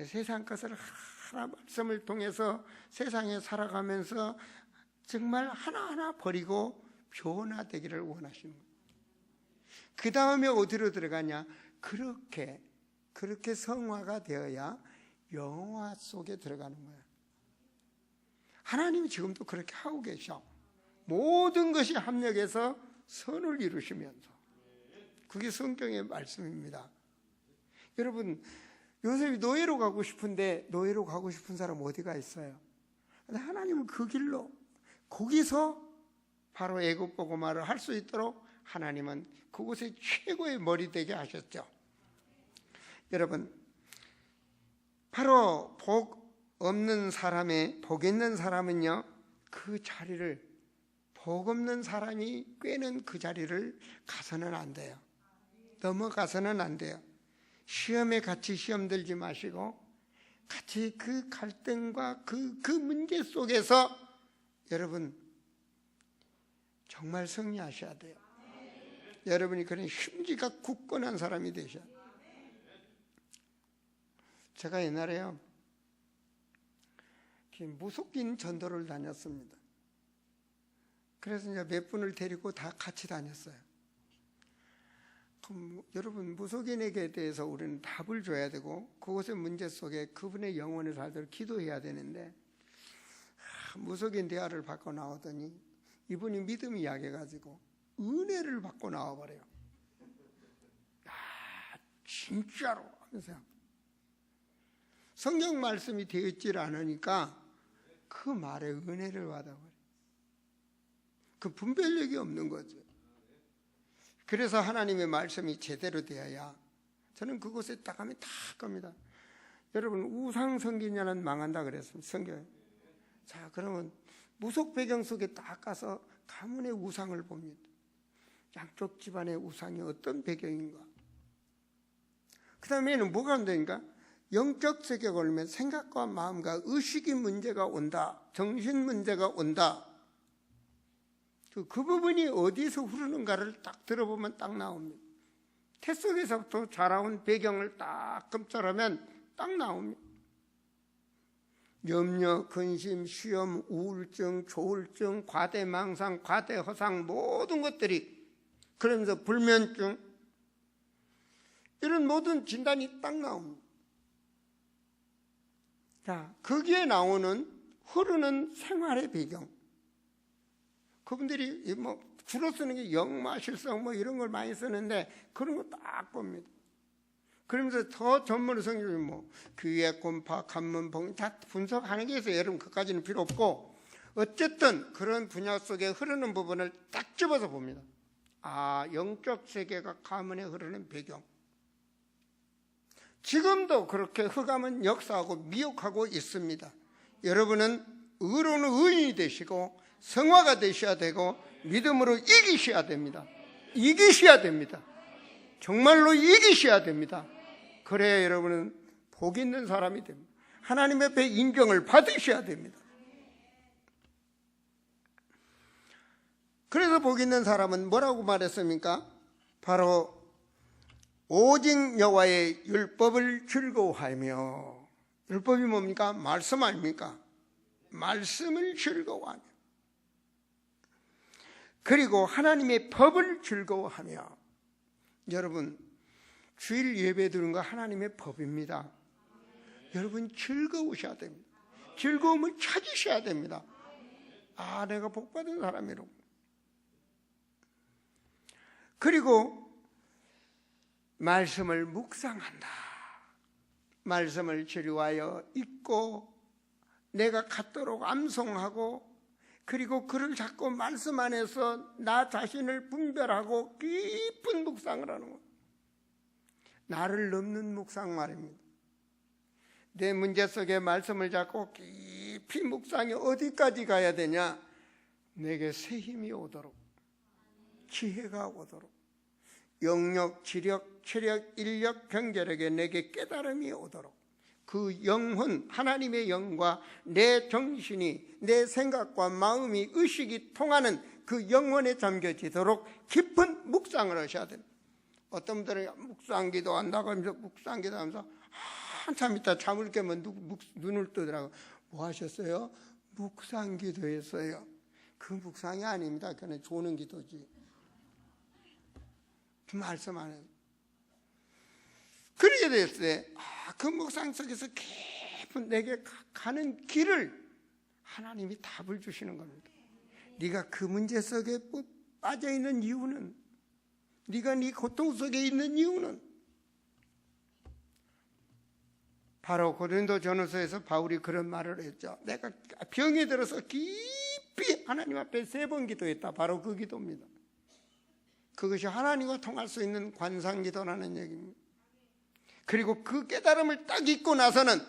세상 것을 하나 말씀을 통해서 세상에 살아가면서 정말 하나하나 버리고 변화되기를 원하시는 거예요. 그 다음에 어디로 들어가냐? 그렇게 성화가 되어야 영화 속에 들어가는 거예요. 하나님이 지금도 그렇게 하고 계셔. 모든 것이 합력해서 선을 이루시면서. 그게 성경의 말씀입니다. 여러분, 요셉이 노예로 가고 싶은데 노예로 가고 싶은 사람 어디가 있어요? 근데 하나님은 그 길로, 거기서 바로 애굽 보고마를 할 수 있도록 하나님은 그곳에 최고의 머리 되게 하셨죠. 여러분, 바로 복 없는 사람의, 복 있는 사람은요, 그 자리를, 복 없는 사람이 꿰는 그 자리를 가서는 안 돼요. 넘어가서는 안 돼요. 시험에 같이 시험 들지 마시고 같이 그 갈등과 그 문제 속에서 여러분 정말 승리하셔야 돼요. 여러분이 그런 흉기가 굳건한 사람이 되셔야 돼요. 제가 옛날에요, 무속인 전도를 다녔습니다. 그래서 이제 몇 분을 데리고 다 같이 다녔어요. 그럼 여러분, 무속인에게 대해서 우리는 답을 줘야 되고 그것의 문제 속에 그분의 영혼을 살도록 기도해야 되는데, 무속인 대화를 받고 나오더니 이분이 믿음이 약해가지고 은혜를 받고 나와버려요. 진짜로 하면서요. 성경 말씀이 되어 있질 않으니까 그 말에 은혜를 받아버려요. 그 분별력이 없는 거죠. 그래서 하나님의 말씀이 제대로 되어야, 저는 그곳에 딱 가면 다 겁니다. 여러분, 우상 섬기냐는 망한다 그랬습니다, 성경에. 자, 그러면 무속 배경 속에 딱 가서 가문의 우상을 봅니다. 양쪽 집안의 우상이 어떤 배경인가. 그 다음에는 뭐가 안 되니까? 영적 세계가 오면 생각과 마음과 의식이 문제가 온다. 정신 문제가 온다. 그 부분이 어디서 흐르는가를 딱 들어보면 딱 나옵니다. 태 속에서부터 자라온 배경을 딱 검찰하면 딱 나옵니다. 염려, 근심, 시험, 우울증, 조울증, 과대망상, 과대허상 모든 것들이, 그러면서 불면증, 이런 모든 진단이 딱 나옵니다. 자, 거기에 나오는 흐르는 생활의 배경, 그분들이 뭐 주로 쓰는 게 역마실성 뭐 이런 걸 많이 쓰는데 그런 거 딱 봅니다. 그러면서 더 전문의 성경이 뭐 귀에 곰파, 간문, 봉 다 분석하는 게 있어요. 여러분 그까지는 필요 없고, 어쨌든 그런 분야 속에 흐르는 부분을 딱 집어서 봅니다. 아, 영적 세계가 가문에 흐르는 배경. 지금도 그렇게 흑암은 역사하고 미혹하고 있습니다. 여러분은 의로운 의인이 되시고 성화가 되셔야 되고 믿음으로 이기셔야 됩니다. 이기셔야 됩니다. 정말로 이기셔야 됩니다. 그래야 여러분은 복 있는 사람이 됩니다. 하나님 앞에 인정을 받으셔야 됩니다. 그래서 복 있는 사람은 뭐라고 말했습니까? 바로 오직 여호와의 율법을 즐거워하며, 율법이 뭡니까? 말씀 아닙니까? 말씀을 즐거워하며, 그리고 하나님의 법을 즐거워하며. 여러분, 주일 예배 드리는 거 하나님의 법입니다. 여러분 즐거우셔야 됩니다. 즐거움을 찾으셔야 됩니다. 아, 내가 복받은 사람이라고. 그리고 말씀을 묵상한다. 말씀을 지루하여 읽고 내가 갖도록 암송하고, 그리고 그를 자꾸 말씀 안에서 나 자신을 분별하고 깊은 묵상을 하는 거예요. 나를 넘는 묵상 말입니다. 내 문제 속에 말씀을 잡고 깊이 묵상해. 어디까지 가야 되냐? 내게 새 힘이 오도록, 지혜가 오도록, 영력, 지력, 체력, 인력, 경제력에 내게 깨달음이 오도록, 그 영혼, 하나님의 영과 내 정신이, 내 생각과 마음이, 의식이 통하는 그 영혼에 잠겨지도록 깊은 묵상을 하셔야 됩니다. 어떤 분들은 묵상기도 한다고 하면서 묵상기도 하면서 한참 있다 잠을 깨면 눈을 뜨더라고요. 뭐 하셨어요? 묵상기도 했어요. 그 묵상이 아닙니다. 그냥 조는 기도지. 그 말씀 안 해요. 그렇게 됐을 때, 그 묵상 속에서 깊은 내게 가는 길을 하나님이 답을 주시는 겁니다. 네가 그 문제 속에 빠져 있는 이유는, 네가 네 고통 속에 있는 이유는, 바로 고린도전서에서 바울이 그런 말을 했죠. 내가 병에 들어서 깊이 하나님 앞에 3번 기도했다. 바로 그 기도입니다. 그것이 하나님과 통할 수 있는 관상기도라는 얘기입니다. 그리고 그 깨달음을 딱 잊고 나서는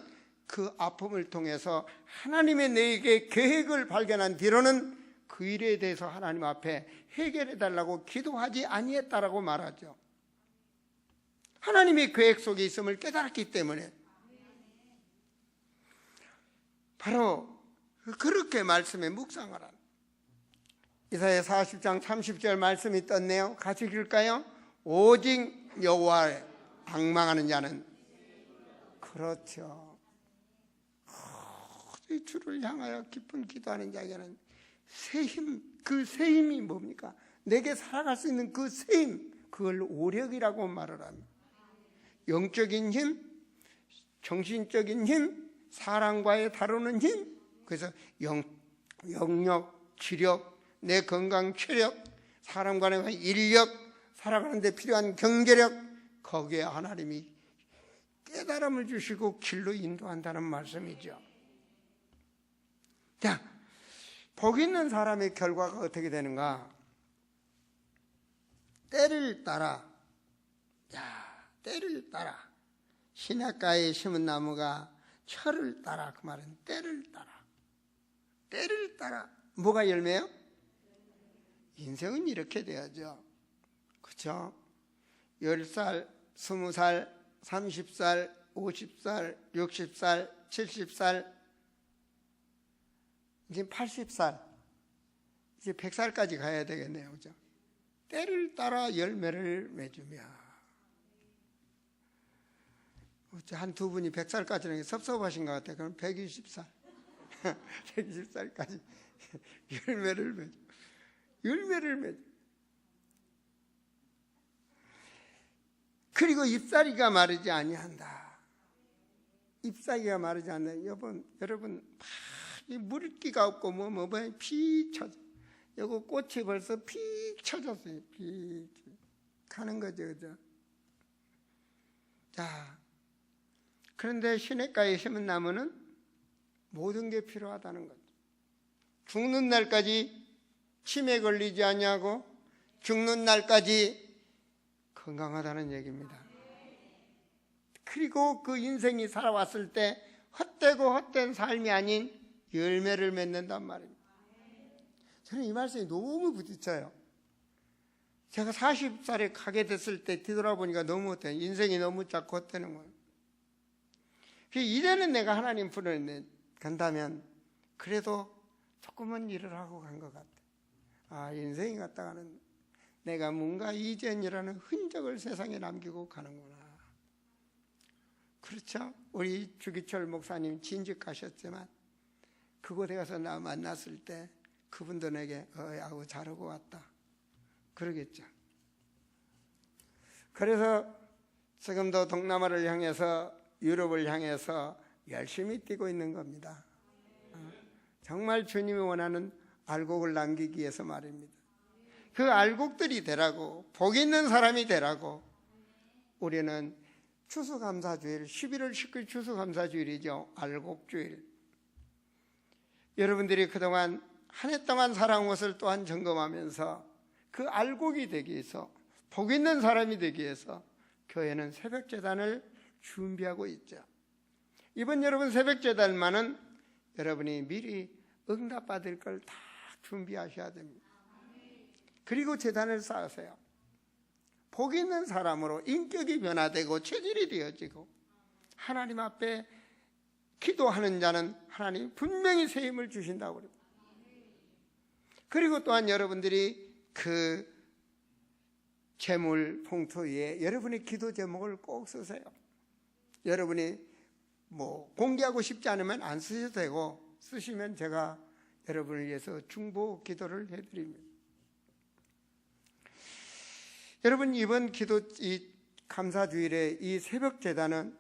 그 아픔을 통해서 하나님의 내게 계획을 발견한 뒤로는 그 일에 대해서 하나님 앞에 해결해 달라고 기도하지 아니했다라고 말하죠. 하나님의 계획 속에 있음을 깨달았기 때문에. 바로 그렇게 말씀에 묵상을 하는. 이사야 40장 30절 말씀이 떴네요. 같이 읽을까요? 오직 여호와를 방망하는 자는, 그렇죠, 이 주를 향하여 깊은 기도하는 자에게는 새 힘, 그 새 힘이 뭡니까? 내게 살아갈 수 있는 그 새 힘, 그걸 오력이라고 말을 합니다. 영적인 힘, 정신적인 힘, 사람과의 다루는 힘, 그래서 영력, 지력, 내 건강, 체력, 사람과의 인력, 살아가는 데 필요한 경제력, 거기에 하나님이 깨달음을 주시고 길로 인도한다는 말씀이죠. 자, 복 있는 사람의 결과가 어떻게 되는가? 때를 따라, 때를 따라, 시냇가에 심은 나무가 철을 따라, 그 말은 때를 따라. 때를 따라 뭐가 열매요? 인생은 이렇게 돼야죠. 그렇죠? 10살, 20살, 30살, 50살, 60살, 70살, 이제 80살, 이제 100살까지 가야 되겠네요. 그죠? 때를 따라 열매를 맺으며. 한 두 분이 100살까지는 섭섭하신 것 같아요. 그럼 120살, 120살까지 열매를 맺어. 열매를 맺어. 그리고 잎사귀가 마르지 아니한다. 잎사귀가 마르지 않는다. 여러분 이 물기가 없고 피 쳐져. 요거 꽃이 벌써 픽 쳐졌어요. 픽 가는 거죠, 그죠? 자, 그런데 시냇가에 심은 나무는 모든 게 필요하다는 거죠. 죽는 날까지 치매 걸리지 아니하고 죽는 날까지 건강하다는 얘기입니다. 그리고 그 인생이 살아왔을 때 헛되고 헛된 삶이 아닌 열매를 맺는단 말입니다. 저는 이 말씀이 너무 부딪혀요. 제가 40살에 가게 됐을 때 뒤돌아보니까 너무 헛돼. 인생이 너무 작고 헛되는 거예요. 이제는 내가 하나님 품에 간다면 그래도 조금은 일을 하고 간 것 같아. 아, 인생이 갔다가는 내가 뭔가 이전이라는 흔적을 세상에 남기고 가는구나. 그렇죠? 우리 주기철 목사님 진직하셨지만 그곳에 가서 나 만났을 때 그분도 내게 아우 잘하고 왔다 그러겠죠. 그래서 지금도 동남아를 향해서 유럽을 향해서 열심히 뛰고 있는 겁니다. 정말 주님이 원하는 알곡을 남기기 위해서 말입니다. 그 알곡들이 되라고, 복 있는 사람이 되라고 우리는 추수감사주일, 11월 19일 추수감사주일이죠. 알곡주일. 여러분들이 그동안 한 해 동안 살아온 것을 또한 점검하면서 그 알곡이 되기 위해서, 복 있는 사람이 되기 위해서 교회는 새벽제단을 준비하고 있죠. 이번 여러분 새벽제단만은 여러분이 미리 응답받을 걸 다 준비하셔야 됩니다. 그리고 제단을 쌓으세요. 복 있는 사람으로 인격이 변화되고 체질이 되어지고 하나님 앞에 기도하는 자는 하나님이 분명히 새 힘을 주신다고 그래요. 그리고 또한 여러분들이 그 제물 봉투 위에 여러분의 기도 제목을 꼭 쓰세요. 여러분이 공개하고 싶지 않으면 안 쓰셔도 되고, 쓰시면 제가 여러분을 위해서 중보 기도를 해드립니다. 여러분, 이번 이 감사주일에 이 새벽 제단은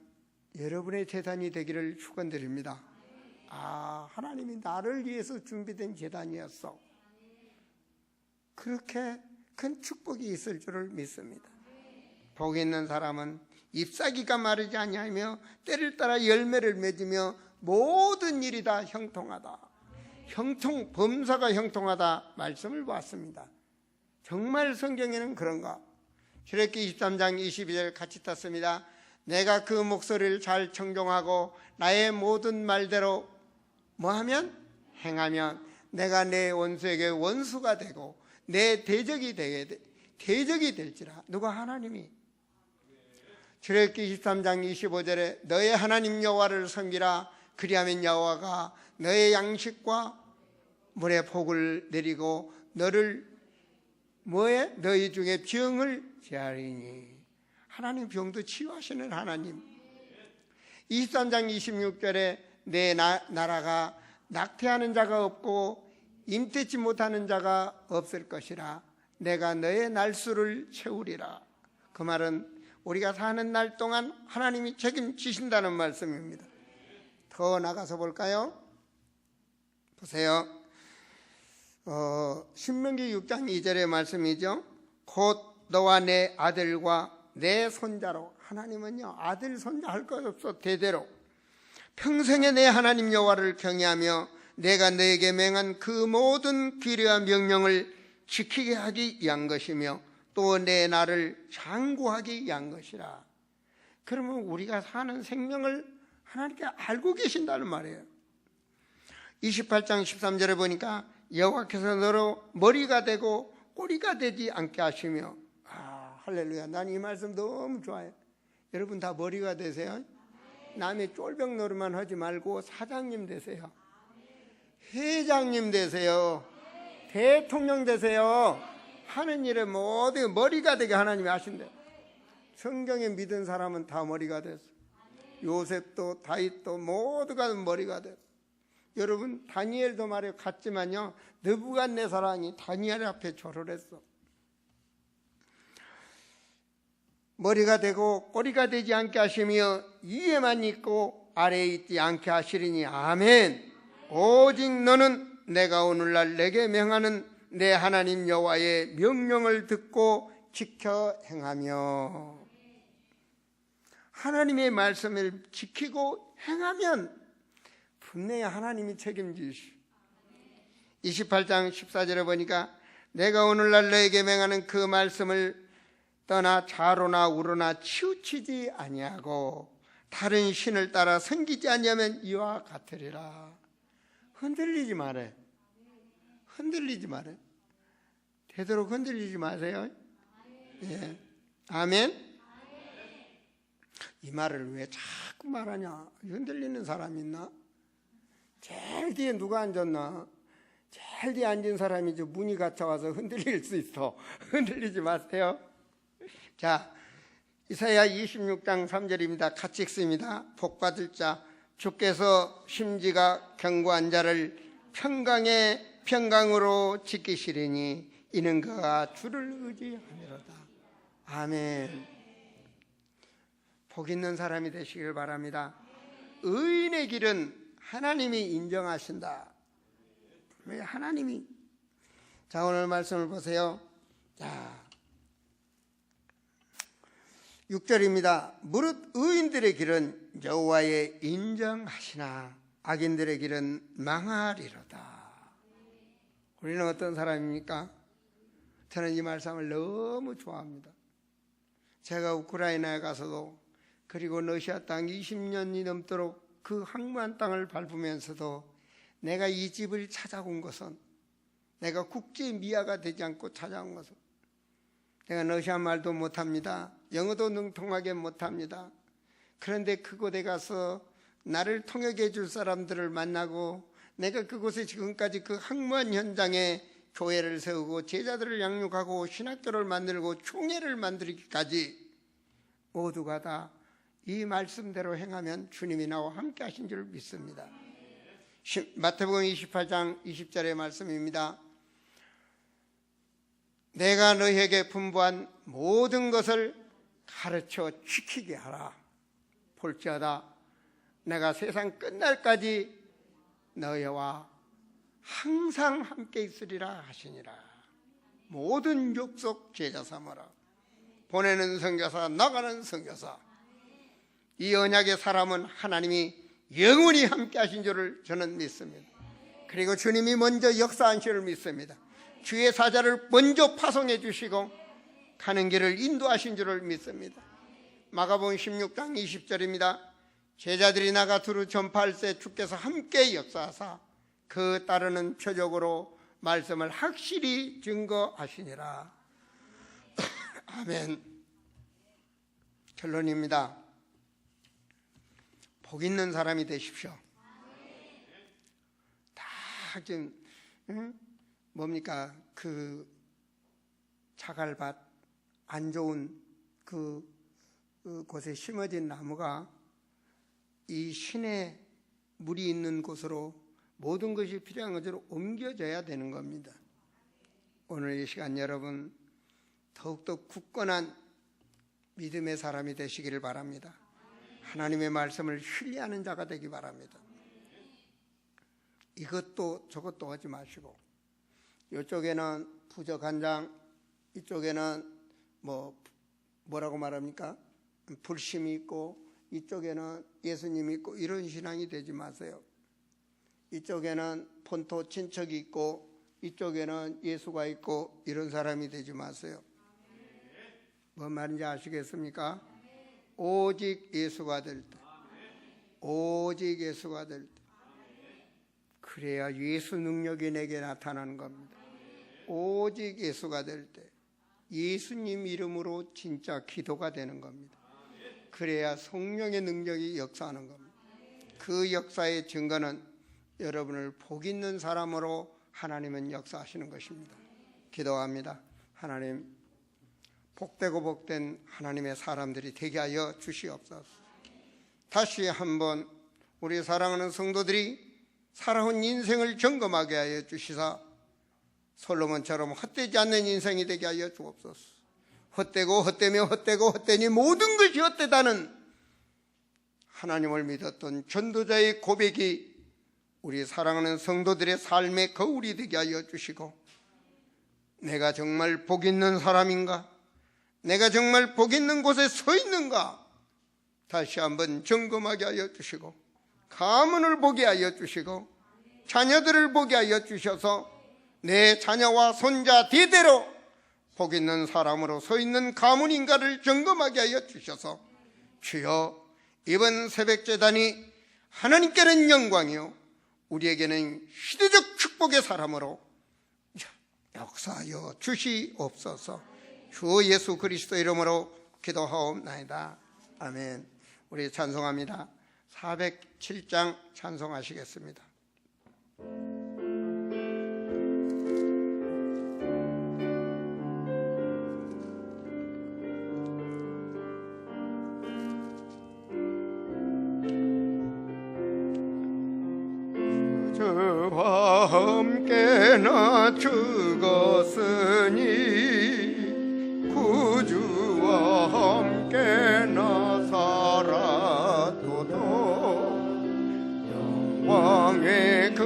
여러분의 제단이 되기를 축원드립니다. 아, 하나님이 나를 위해서 준비된 제단이었어. 그렇게 큰 축복이 있을 줄을 믿습니다. 복 있는 사람은 잎사귀가 마르지 아니하며 때를 따라 열매를 맺으며 모든 일이 다 형통하다. 범사가 형통하다 말씀을 보았습니다. 정말 성경에는 그런가? 출애굽기 23장 22절 같이 탔습니다. 내가 그 목소리를 잘 청종하고 나의 모든 말대로 뭐하면? 행하면 내가 내 원수에게 원수가 되고 내 대적이 될지라. 누가? 하나님이. 출애굽기 23장 25절에 너의 하나님 여호와를 섬기라. 그리하면 여호와가 너의 양식과 물의 복을 내리고 너를 너희 중에 병을 제하리니. 하나님 병도 치유하시는 하나님. 23장 26절에 내 나라가 낙태하는 자가 없고 임태치 못하는 자가 없을 것이라. 내가 너의 날수를 채우리라. 그 말은 우리가 사는 날 동안 하나님이 책임지신다는 말씀입니다. 더 나가서 볼까요? 보세요. 신명기 6장 2절의 말씀이죠. 곧 너와 내 아들과 내 손자로. 하나님은요, 아들 손자 할 것 없어. 대대로 평생에 내 하나님 여호와를 경외하며 내가 너에게 맹한 그 모든 규례와 명령을 지키게 하기 위한 것이며 또 내 나를 장구하기 위한 것이라. 그러면 우리가 사는 생명을 하나님께 알고 계신다는 말이에요. 28장 13절에 보니까 여호와께서 너로 머리가 되고 꼬리가 되지 않게 하시며. 할렐루야. 난 이 말씀 너무 좋아요. 여러분 다 머리가 되세요? 남의 쫄병 노릇만 하지 말고 사장님 되세요. 회장님 되세요. 대통령 되세요. 하는 일에 모두 머리가 되게 하나님이 하신대. 성경에 믿은 사람은 다 머리가 됐어. 요셉도 다윗도 모두가 머리가 됐어. 여러분 다니엘도 말이에요. 같지만요, 느부갓네살이 다니엘 앞에 절을 했어. 머리가 되고 꼬리가 되지 않게 하시며 위에만 있고 아래에 있지 않게 하시리니 아멘. 오직 너는 내가 오늘날 내게 명하는 내 하나님 여호와의 명령을 듣고 지켜 행하며, 하나님의 말씀을 지키고 행하면 분명히 하나님이 책임지시오. 28장 14절에 보니까 내가 오늘날 너에게 명하는 그 말씀을 떠나 좌로나 우로나 치우치지 아니하고 다른 신을 따라 섬기지 아니하면 이와 같으리라. 흔들리지 말아요. 흔들리지 말아요. 되도록 흔들리지 마세요. 예. 아멘. 이 말을 왜 자꾸 말하냐? 흔들리는 사람 있나? 제일 뒤에 누가 앉았나? 제일 뒤에 앉은 사람이 저 문이 갇혀와서 흔들릴 수 있어. 흔들리지 마세요. 자, 이사야 26장 3절입니다. 같이 읽습니다. 복받을 자, 주께서 심지가 견고한 자를 평강의 평강으로 지키시리니 이는 그가 주를 의지하미로다. 아멘. 복 있는 사람이 되시길 바랍니다. 의인의 길은 하나님이 인정하신다. 왜 하나님이? 자, 오늘 말씀을 보세요. 자, 6절입니다. 무릇 의인들의 길은 여호와의 인정하시나 악인들의 길은 망하리로다. 우리는 어떤 사람입니까? 저는 이 말씀을 너무 좋아합니다. 제가 우크라이나에 가서도, 그리고 러시아 땅 20년이 넘도록 그 황무한 땅을 밟으면서도 내가 이 집을 찾아온 것은, 내가 국제 미아가 되지 않고 찾아온 것은, 내가 러시아 말도 못합니다. 영어도 능통하게 못합니다. 그런데 그곳에 가서 나를 통역해 줄 사람들을 만나고, 내가 그곳에 지금까지 그 황무한 현장에 교회를 세우고 제자들을 양육하고 신학교를 만들고 총회를 만들기까지 모두가 다 이 말씀대로 행하면 주님이 나와 함께 하신 줄 믿습니다. 마태복음 28장 20절의 말씀입니다. 내가 너희에게 분부한 모든 것을 가르쳐 지키게 하라. 볼지어다 내가 세상 끝날까지 너희와 항상 함께 있으리라 하시니라. 모든 족속 제자 삼으라. 보내는 선교사, 나가는 선교사. 이 언약의 사람은 하나님이 영원히 함께 하신 줄을 저는 믿습니다. 그리고 주님이 먼저 역사한 줄을 믿습니다. 주의 사자를 먼저 파송해 주시고 가는 길을 인도하신 줄을 믿습니다. 마가복음 16장 20절입니다. 제자들이 나가 두루 전파할 때 주께서 함께 역사하사 그 따르는 표적으로 말씀을 확실히 증거하시니라. 아멘. 결론입니다. 복 있는 사람이 되십시오. 다 지금 뭡니까? 그 자갈밭, 안 좋은 그 곳에 심어진 나무가 이 신의 물이 있는 곳으로 모든 것이 필요한 것으로 옮겨져야 되는 겁니다. 오늘 이 시간 여러분 더욱더 굳건한 믿음의 사람이 되시기를 바랍니다. 하나님의 말씀을 신뢰하는 자가 되기 바랍니다. 이것도 저것도 하지 마시고, 이쪽에는 부적간장, 이쪽에는 뭐라고 말합니까? 불심이 있고, 이쪽에는 예수님이 있고, 이런 신앙이 되지 마세요. 이쪽에는 본토 친척이 있고, 이쪽에는 예수가 있고, 이런 사람이 되지 마세요. 뭔 말인지 아시겠습니까? 오직 예수가 될 때, 오직 예수가 될 때, 그래야 예수 능력이 내게 나타나는 겁니다. 오직 예수가 될 때, 예수님 이름으로 진짜 기도가 되는 겁니다. 그래야 성령의 능력이 역사하는 겁니다. 그 역사의 증거는 여러분을 복 있는 사람으로 하나님은 역사하시는 것입니다. 기도합니다. 하나님, 복되고 복된 하나님의 사람들이 되게 하여 주시옵소서. 다시 한번 우리 사랑하는 성도들이 살아온 인생을 점검하게 하여 주시사 솔로몬처럼 헛되지 않는 인생이 되게 하여 주옵소서. 헛되고 헛되며 헛되고 헛되니 모든 것이 헛되다는 하나님을 믿었던 전도자의 고백이 우리 사랑하는 성도들의 삶의 거울이 되게 하여 주시고, 내가 정말 복 있는 사람인가? 내가 정말 복 있는 곳에 서 있는가? 다시 한번 점검하게 하여 주시고, 가문을 보게 하여 주시고, 자녀들을 보게 하여 주셔서 내 자녀와 손자 대대로 복 있는 사람으로 서 있는 가문인가를 점검하게 하여 주셔서, 주여, 이번 새벽제단이 하나님께는 영광이요 우리에게는 시대적 축복의 사람으로 역사하여 주시옵소서. 주 예수 그리스도 이름으로 기도하옵나이다. 아멘. 우리 찬송합니다. 407장 찬송하시겠습니다. 저와 함께나 죽었으니 구주와 함께나 살아도도 영광의 그